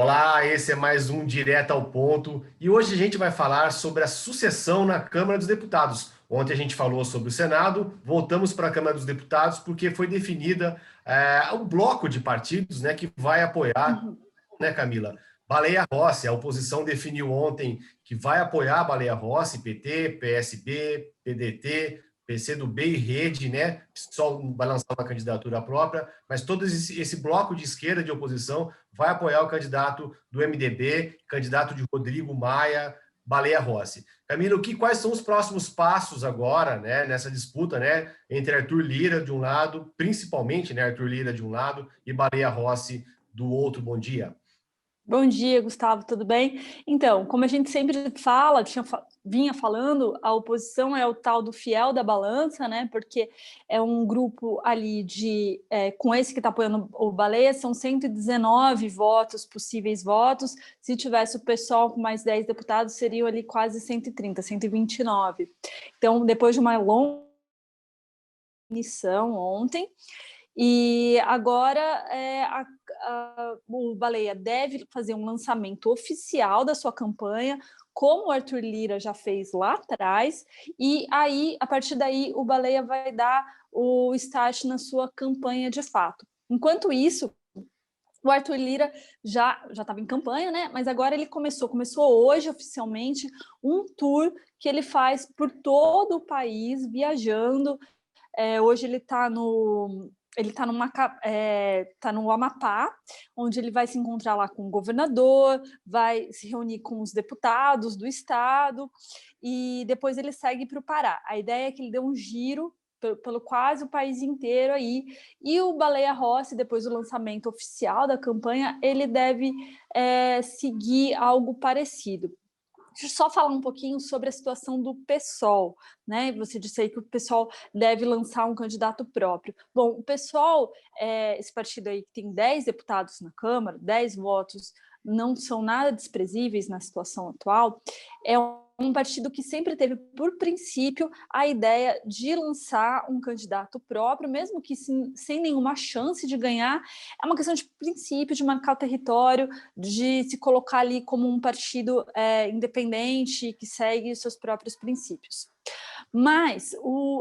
Olá, esse é mais um Direto ao Ponto e hoje a gente vai falar sobre a sucessão na Câmara dos Deputados. Ontem a gente falou sobre o Senado, voltamos para a Câmara dos Deputados porque foi definida um bloco de partidos, né, que vai apoiar, né, Camila? Baleia Rossi, a oposição definiu ontem que vai apoiar a Baleia Rossi, PT, PSB, PDT, PCdoB e Rede, né? Só vai lançar uma candidatura própria, mas todo esse bloco de esquerda de oposição vai apoiar o candidato do MDB, candidato de Rodrigo Maia, Baleia Rossi. Camilo, quais são os próximos passos agora, né, nessa disputa, né, entre Arthur Lira de um lado, principalmente, né, Arthur Lira de um lado e Baleia Rossi do outro? Bom dia. Bom dia, Gustavo, tudo bem? Então, como a gente sempre fala, vinha falando, a oposição é o tal do fiel da balança, né? Porque é um grupo ali com esse que está apoiando o Baleia, são 119 votos, possíveis votos. Se tivesse o PSOL com mais 10 deputados, seriam ali quase 130, 129. Então, depois de uma longa missão ontem, e agora o Baleia deve fazer um lançamento oficial da sua campanha, como o Arthur Lira já fez lá atrás, e aí, a partir daí, o Baleia vai dar o start na sua campanha de fato. Enquanto isso, o Arthur Lira já estava em campanha, né? Mas agora ele começou hoje oficialmente um tour que ele faz por todo o país, viajando. Hoje ele está no Amapá, onde ele vai se encontrar lá com o governador, vai se reunir com os deputados do estado e depois ele segue para o Pará. A ideia é que ele dê um giro pelo quase o país inteiro aí, e o Baleia Rossi, depois do lançamento oficial da campanha, ele deve seguir algo parecido. Deixa eu só falar um pouquinho sobre a situação do PSOL, né? Você disse aí que o PSOL deve lançar um candidato próprio. Bom, o PSOL, esse partido aí que tem 10 deputados na Câmara, 10 votos, não são nada desprezíveis na situação atual, é um partido que sempre teve, por princípio, a ideia de lançar um candidato próprio, mesmo que sem nenhuma chance de ganhar. É uma questão de princípio, de marcar o território, de se colocar ali como um partido independente, que segue os seus próprios princípios. Mas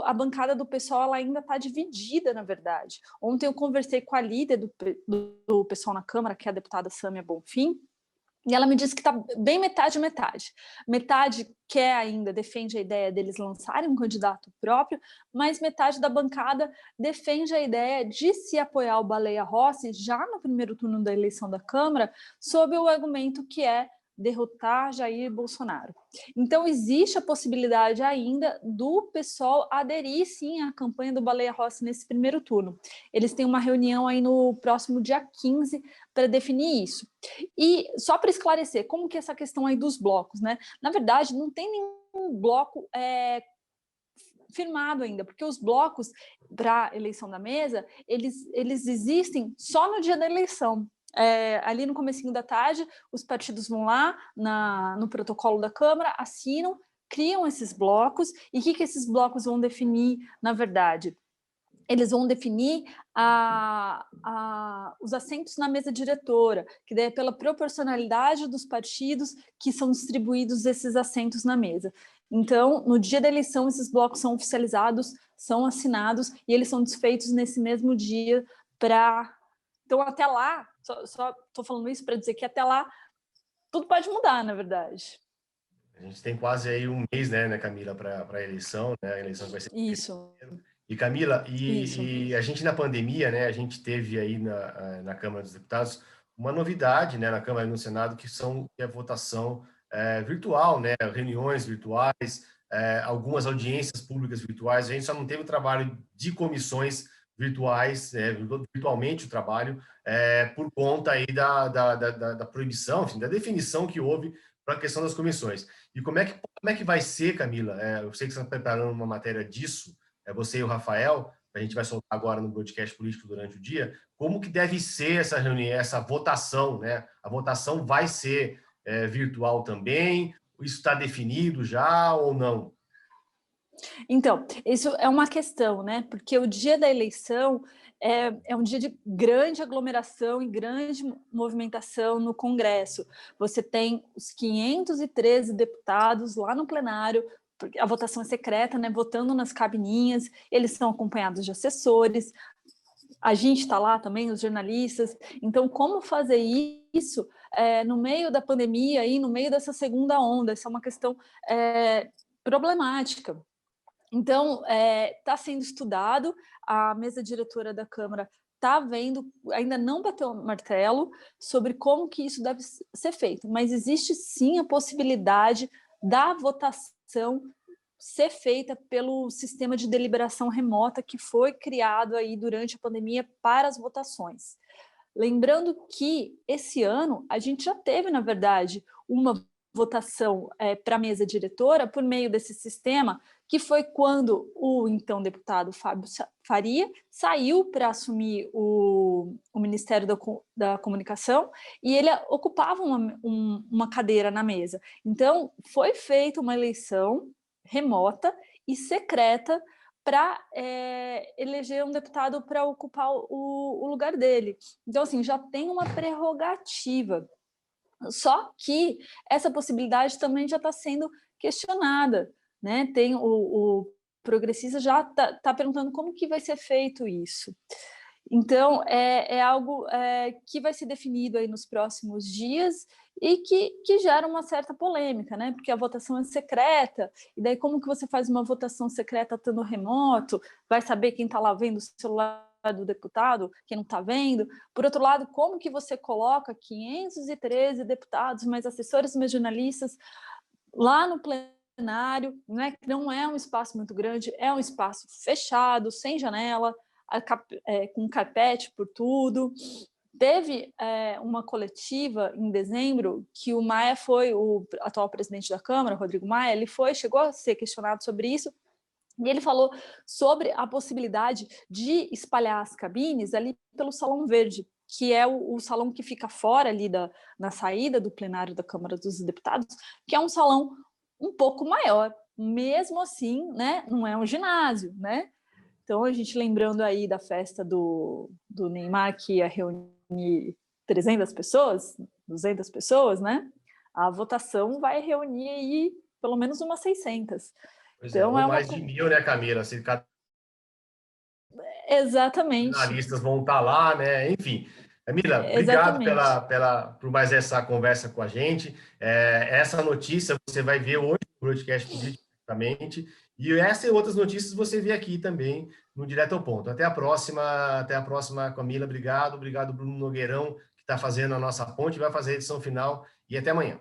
a bancada do PSOL ela ainda está dividida, na verdade. Ontem eu conversei com a líder do PSOL na Câmara, que é a deputada Sâmia Bonfim, e ela me disse que está bem metade. Metade quer ainda, defende a ideia deles lançarem um candidato próprio, mas metade da bancada defende a ideia de se apoiar o Baleia Rossi já no primeiro turno da eleição da Câmara, sob o argumento que é derrotar Jair Bolsonaro. Então, existe a possibilidade ainda do PSOL aderir, sim, à campanha do Baleia Rossi nesse primeiro turno. Eles têm uma reunião aí no próximo dia 15 para definir isso. E só para esclarecer, como que é essa questão aí dos blocos, né? Na verdade, não tem nenhum bloco firmado ainda, porque os blocos para eleição da mesa, eles existem só no dia da eleição. Ali no comecinho da tarde, os partidos vão lá no protocolo da Câmara, assinam, criam esses blocos, e o que esses blocos vão definir, na verdade? Eles vão definir os assentos na mesa diretora, que daí é pela proporcionalidade dos partidos que são distribuídos esses assentos na mesa. Então, no dia da eleição, esses blocos são oficializados, são assinados, e eles são desfeitos nesse mesmo dia para... Então, até lá, só estou falando isso para dizer que até lá tudo pode mudar, na verdade. A gente tem quase aí um mês, né, Camila, para a eleição, né? A eleição vai ser... Isso. E Camila, Isso. e a gente na pandemia, né, a gente teve aí na Câmara dos Deputados uma novidade, né, na Câmara e no Senado, que é a votação virtual, né, reuniões virtuais, algumas audiências públicas virtuais. A gente só não teve o trabalho de comissões virtuais, virtualmente o trabalho, por conta aí da proibição, enfim, da definição que houve para a questão das comissões. E como é que vai ser, Camila? Eu sei que você está preparando uma matéria disso, você e o Rafael, a gente vai soltar agora no podcast político durante o dia, como que deve ser essa reunião, essa votação, né? A votação vai ser virtual também? Isso está definido já ou não? Então, isso é uma questão, né? Porque o dia da eleição é um dia de grande aglomeração e grande movimentação no Congresso. Você tem os 513 deputados lá no plenário, porque a votação é secreta, né, votando nas cabininhas, eles são acompanhados de assessores, a gente está lá também, os jornalistas. Então, como fazer isso no meio da pandemia e no meio dessa segunda onda? Essa é uma questão problemática. Então, está sendo estudado, a mesa diretora da Câmara está vendo, ainda não bateu o martelo sobre como que isso deve ser feito, mas existe sim a possibilidade da votação ser feita pelo sistema de deliberação remota que foi criado aí durante a pandemia para as votações. Lembrando que esse ano a gente já teve, na verdade, uma votação para a mesa diretora por meio desse sistema, que foi quando o então deputado Fábio Faria saiu para assumir o Ministério da Comunicação e ele ocupava uma cadeira na mesa. Então, foi feita uma eleição remota e secreta para eleger um deputado para ocupar o lugar dele. Então, assim, já tem uma prerrogativa. Só que essa possibilidade também já está sendo questionada, né? Tem o progressista já está perguntando como que vai ser feito isso. Então, é algo que vai ser definido aí nos próximos dias e que gera uma certa polêmica, né? Porque a votação é secreta, e daí como que você faz uma votação secreta estando remoto? Vai saber quem está lá vendo o celular do deputado, quem não está vendo? Por outro lado, como que você coloca 513 deputados, mais assessores, mais jornalistas, lá no plenário, né? Que não é um espaço muito grande, é um espaço fechado, sem janela, com carpete por tudo. Teve uma coletiva em dezembro que o Maia foi, o atual presidente da Câmara, Rodrigo Maia, chegou a ser questionado sobre isso, e ele falou sobre a possibilidade de espalhar as cabines ali pelo Salão Verde, que é o salão que fica fora ali na saída do plenário da Câmara dos Deputados, que é um salão um pouco maior. Mesmo assim, né, não é um ginásio, né? Então, a gente lembrando aí da festa do Neymar, que ia reunir 300 pessoas, 200 pessoas, né? A votação vai reunir aí pelo menos umas 600. Pois então, ou mais de 1.000, né, Camila? Se cada Exatamente. jornalistas vão estar lá, né? Enfim. Camila, obrigado Exatamente. por mais essa conversa com a gente. Essa notícia você vai ver hoje no Broadcast Político, e essa e outras notícias você vê aqui também no Direto ao Ponto. Até a próxima, Camila. Obrigado, Bruno Nogueirão, que está fazendo a nossa ponte, vai fazer a edição final, e até amanhã.